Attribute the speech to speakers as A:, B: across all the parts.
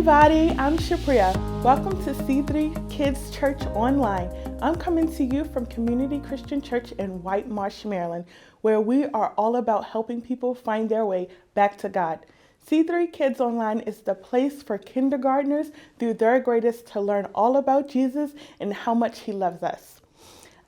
A: everybody, I'm Shapriya. Welcome to C3 Kids Church Online. I'm coming to you from Community Christian Church in White Marsh, Maryland, where we are all about helping people find their way back to God. C3 Kids Online is the place for kindergartners through third graders to learn all about Jesus and how much He loves us.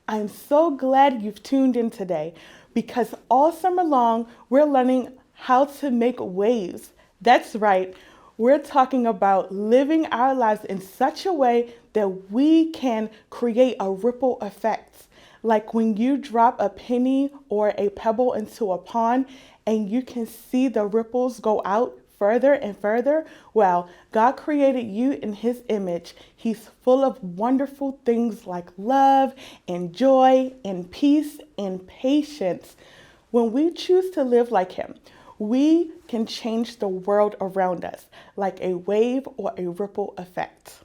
A: I'm so glad you've tuned in today because all summer long, we're learning how to make waves. That's right. We're talking about living our lives in such a way that we can create a ripple effect. Like when you drop a penny or a pebble into a pond and you can see the ripples go out further and further. Well, God created you in His image. He's full of wonderful things like love and joy and peace and patience. When we choose to live like Him, we can change the world around us like a wave or a ripple effect.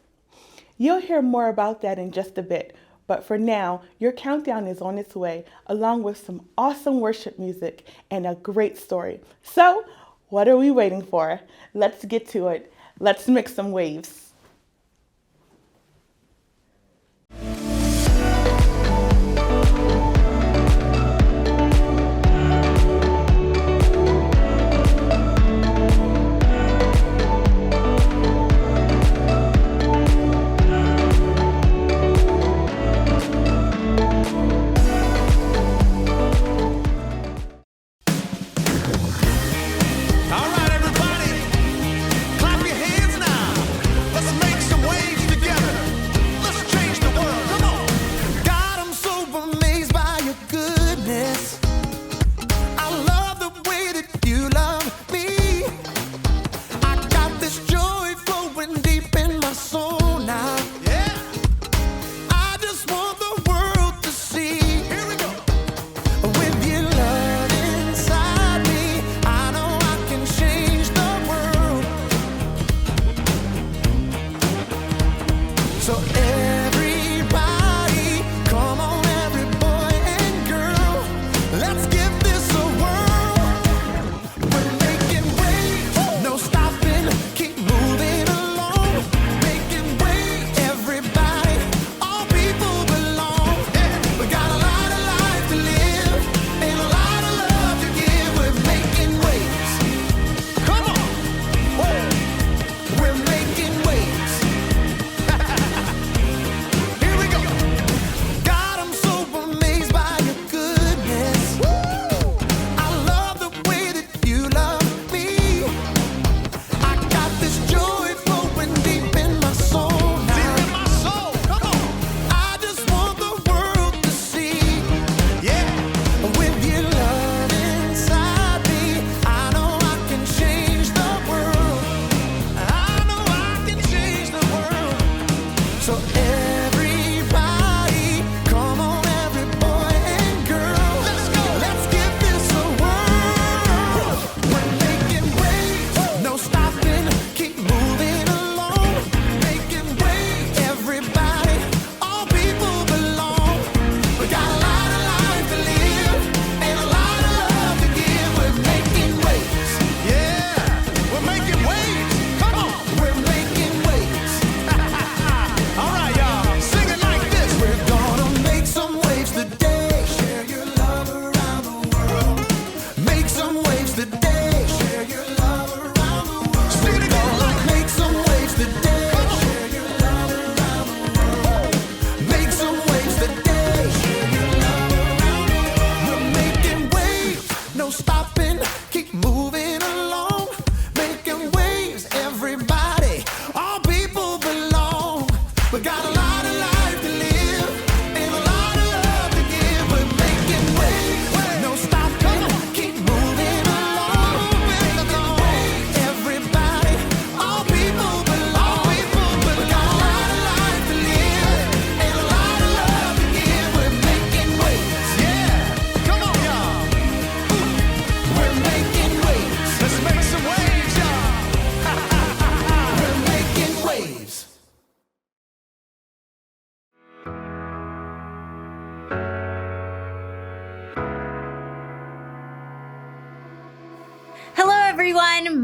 A: You'll hear more about that in just a bit, but for now, your countdown is on its way, along with some awesome worship music and a great story. So, what are we waiting for? Let's get to it. Let's make some waves.
B: All right, everybody, clap your hands now.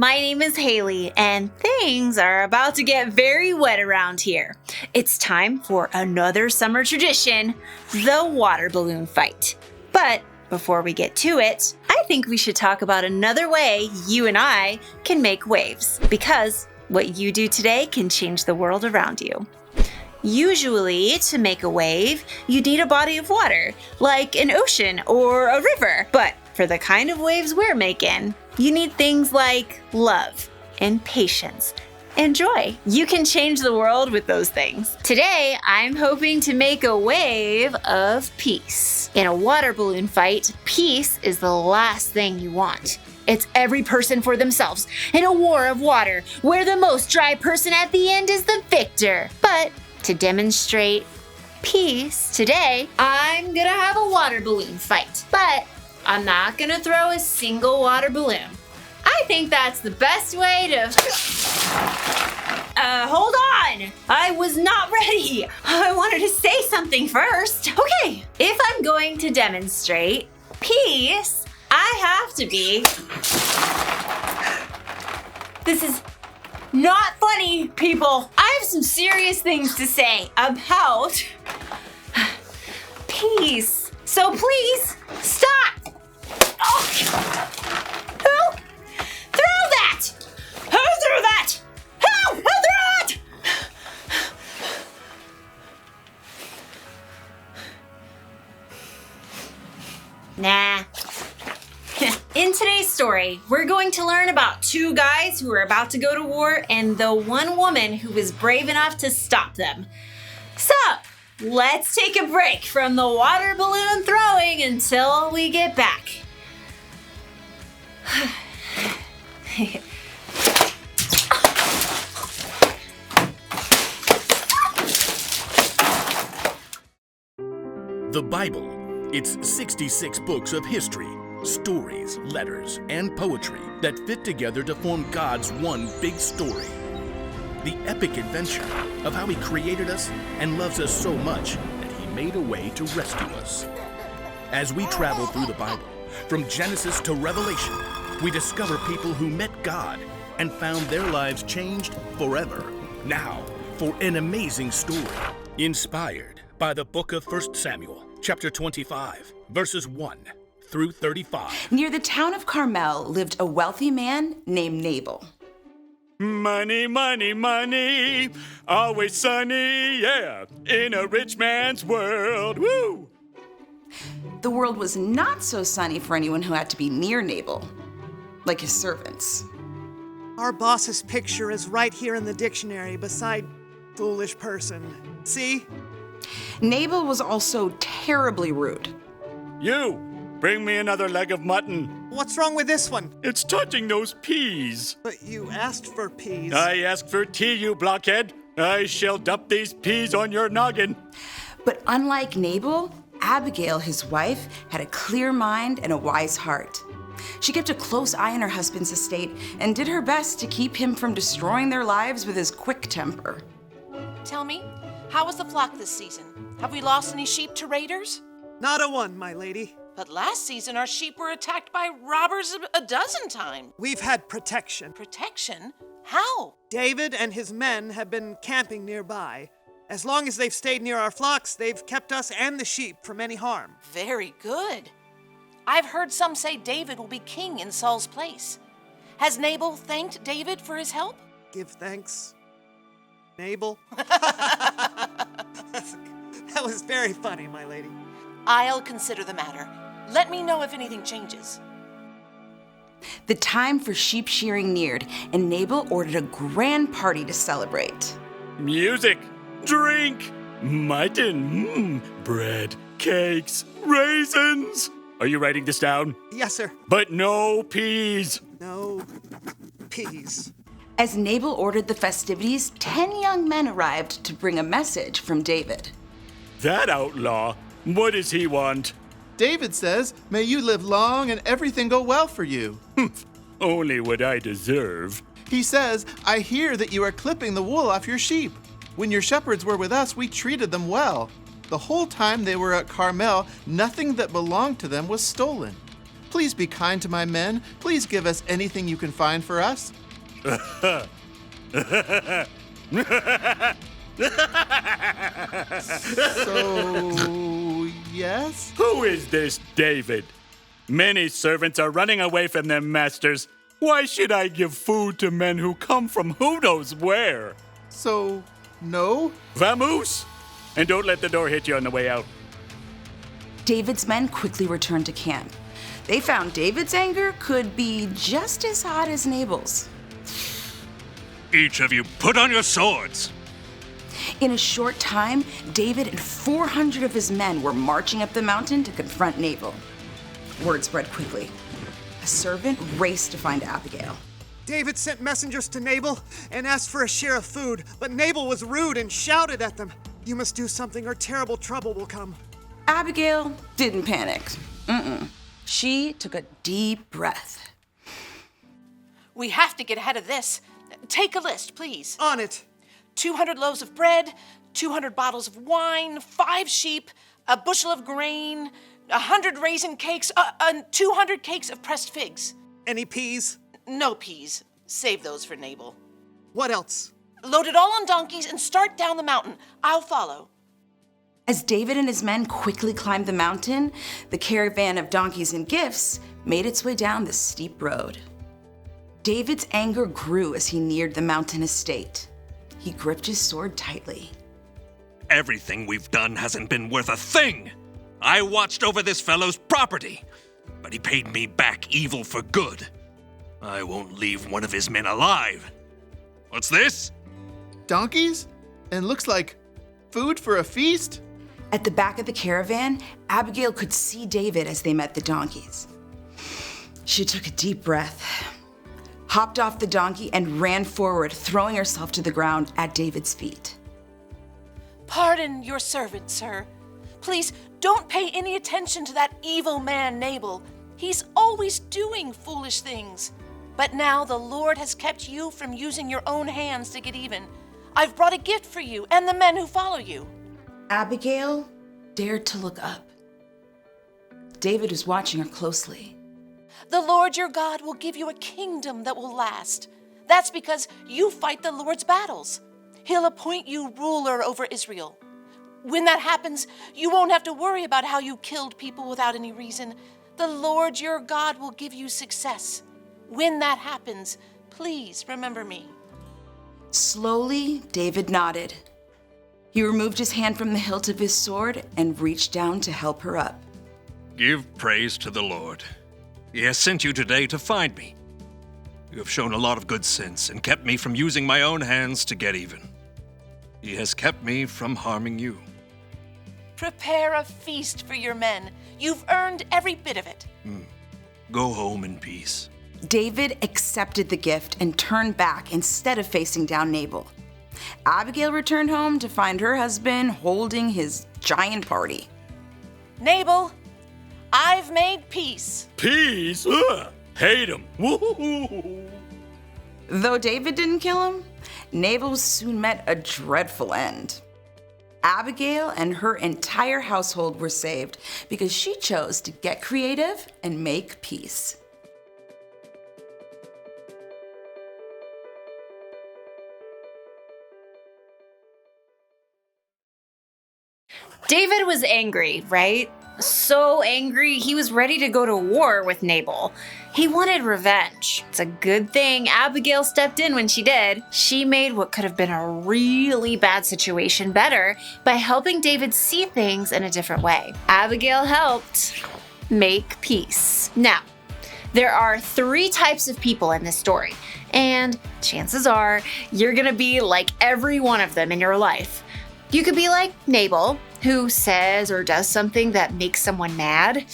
B: my name is Haley, and things are about to get very wet around here. It's time for another summer tradition, the water balloon fight. But before we get to it, I think we should talk about another way you and I can make waves, because what you do today can change the world around you. Usually, to make a wave, you need a body of water, like an ocean or a river. But for the kind of waves we're making, you need things like love and patience and joy. You can change the world with those things. Today, I'm hoping to make a wave of peace. In a water balloon fight, peace is the last thing you want. It's every person for themselves in a war of water, where the most dry person at the end is the victor. But to demonstrate peace today, I'm gonna have a water balloon fight. But I'm not gonna throw a single water balloon. I think that's the best way to... hold on! I was not ready! I wanted to say something first. Okay, if I'm going to demonstrate peace, I have to be... This is not funny, people. I have some serious things to say about peace. So please, stop! Oh. Who threw that? Who threw that? Who threw it? Nah. In today's story, we're going to learn about two guys who are about to go to war and the one woman who was brave enough to stop them. So, let's take a break from the water balloon throwing until we get back.
C: The Bible. It's 66 books of history, stories, letters, and poetry that fit together to form God's one big story. The epic adventure of how He created us and loves us so much that He made a way to rescue us. As we travel through the Bible, from Genesis to Revelation, we discover people who met God and found their lives changed forever. Now, for an amazing story, inspired by the book of 1 Samuel, chapter 25, verses 1 through 35.
D: Near the town of Carmel lived a wealthy man named Nabal.
E: Money, money, money, always sunny, yeah, in a rich man's world, woo!
D: The world was not so sunny for anyone who had to be near Nabal, like his servants.
F: Our boss's picture is right here in the dictionary beside foolish person. See?
D: Nabal was also terribly rude.
E: You, bring me another leg of mutton.
F: What's wrong with this one?
E: It's touching those peas.
F: But you asked for peas.
E: I asked for tea, you blockhead. I shall dump these peas on your noggin.
D: But unlike Nabal, Abigail, his wife, had a clear mind and a wise heart. She kept a close eye on her husband's estate and did her best to keep him from destroying their lives with his quick temper.
G: Tell me, how was the flock this season? Have we lost any sheep to raiders?
F: Not a one, my lady.
G: But last season our sheep were attacked by robbers a dozen times.
F: We've had protection.
G: Protection? How?
F: David and his men have been camping nearby. As long as they've stayed near our flocks, they've kept us and the sheep from any harm.
G: Very good. I've heard some say David will be king in Saul's place. Has Nabal thanked David for his help?
F: Give thanks, Nabal. That was very funny, my lady.
G: I'll consider the matter. Let me know if anything changes.
D: The time for sheep shearing neared, and Nabal ordered a grand party to celebrate.
E: Music, drink, mutton, bread, cakes, raisins. Are you writing this down?
F: Yes, sir.
E: But no peas.
F: No peas.
D: As Nabal ordered the festivities, 10 young men arrived to bring a message from David.
E: That outlaw, what does he want?
H: David says, "May you live long and everything go well for you."
E: Only what I deserve.
H: He says, "I hear that you are clipping the wool off your sheep. When your shepherds were with us, we treated them well. The whole time they were at Carmel, nothing that belonged to them was stolen. Please be kind to my men. Please give us anything you can find for us. So, yes?
E: Who is this David? Many servants are running away from their masters. Why should I give food to men who come from who knows where?
H: So, no?
E: Vamoose! And don't let the door hit you on the way out.
D: David's men quickly returned to camp. They found David's anger could be just as hot as Nabal's.
I: Each of you put on your swords.
D: In a short time, David and 400 of his men were marching up the mountain to confront Nabal. Word spread quickly. A servant raced to find Abigail.
F: David sent messengers to Nabal and asked for a share of food, but Nabal was rude and shouted at them. You must do something or terrible trouble will come.
D: Abigail didn't panic. She took a deep breath.
G: We have to get ahead of this. Take a list, please.
F: On it.
G: 200 loaves of bread, 200 bottles of wine, 5 sheep, a bushel of grain, 100 raisin cakes, 200 cakes of pressed figs.
F: Any peas?
G: No peas. Save those for Nabal.
F: What else?
G: Load it all on donkeys and start down the mountain. I'll follow.
D: As David and his men quickly climbed the mountain, the caravan of donkeys and gifts made its way down the steep road. David's anger grew as he neared the mountain estate. He gripped his sword tightly.
I: Everything we've done hasn't been worth a thing. I watched over this fellow's property, but he paid me back evil for good. I won't leave one of his men alive. What's this?
H: Donkeys? And looks like food for a feast?
D: At the back of the caravan, Abigail could see David as they met the donkeys. She took a deep breath, hopped off the donkey, and ran forward, throwing herself to the ground at David's feet.
G: Pardon your servant, sir. Please don't pay any attention to that evil man, Nabal. He's always doing foolish things. But now the Lord has kept you from using your own hands to get even. I've brought a gift for you and the men who follow you.
D: Abigail dared to look up. David was watching her closely.
G: The Lord your God will give you a kingdom that will last. That's because you fight the Lord's battles. He'll appoint you ruler over Israel. When that happens, you won't have to worry about how you killed people without any reason. The Lord your God will give you success. When that happens, please remember me.
D: Slowly, David nodded. He removed his hand from the hilt of his sword and reached down to help her up.
I: Give praise to the Lord. He has sent you today to find me. You have shown a lot of good sense and kept me from using my own hands to get even. He has kept me from harming you.
G: Prepare a feast for your men. You've earned every bit of it.
I: Go home in peace.
D: David accepted the gift and turned back instead of facing down Nabal. Abigail returned home to find her husband holding his giant party.
G: Nabal, I've made peace.
E: Peace? Ugh, hate him. Woo-hoo-hoo.
D: Though David didn't kill him, Nabal soon met a dreadful end. Abigail and her entire household were saved because she chose to get creative and make peace.
B: David was angry, right? So angry, he was ready to go to war with Nabal. He wanted revenge. It's a good thing Abigail stepped in when she did. She made what could have been a really bad situation better by helping David see things in a different way. Abigail helped make peace. Now, there are 3 types of people in this story, and chances are you're gonna be like every one of them in your life. You could be like Nabal, who says or does something that makes someone mad.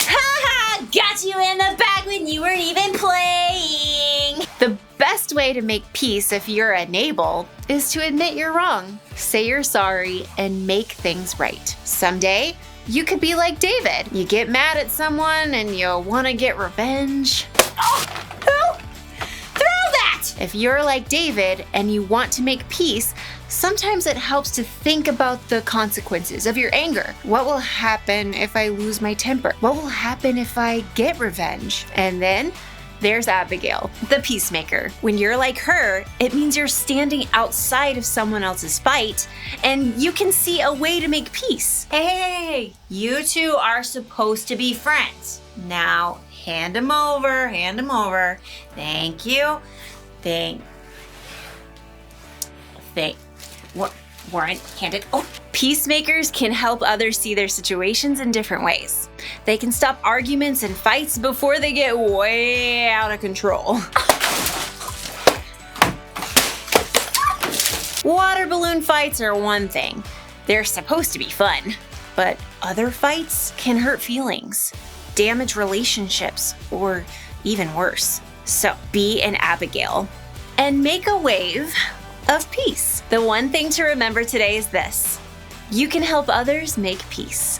B: Ha! Got you in the bag when you weren't even playing! The best way to make peace if you're a Nabal is to admit you're wrong, say you're sorry, and make things right. Someday, you could be like David. You get mad at someone and you want to get revenge. Throw that! If you're like David and you want to make peace, Sometimes it helps to think about the consequences of your anger. What will happen if I lose my temper? What will happen if I get revenge? And then there's Abigail, the peacemaker. When you're like her, it means you're standing outside of someone else's fight and you can see a way to make peace. Hey, you two are supposed to be friends. Now, hand him over. Thank you. Warren, hand it. Oh, peacemakers can help others see their situations in different ways. They can stop arguments and fights before they get way out of control. Water balloon fights are one thing. They're supposed to be fun. But other fights can hurt feelings, damage relationships, or even worse. So be an Abigail and make a wave of peace. The one thing to remember today is this: you can help others make peace.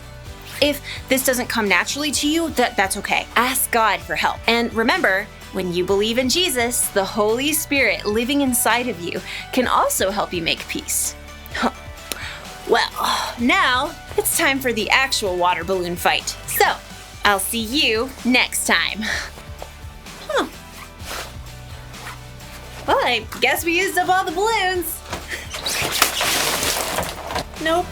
B: If this doesn't come naturally to you, that's okay. Ask God for help. And remember, when you believe in Jesus, the Holy Spirit living inside of you can also help you make peace. Well, now it's time for the actual water balloon fight. So, I'll see you next time. Well, I guess we used up all the balloons. Nope.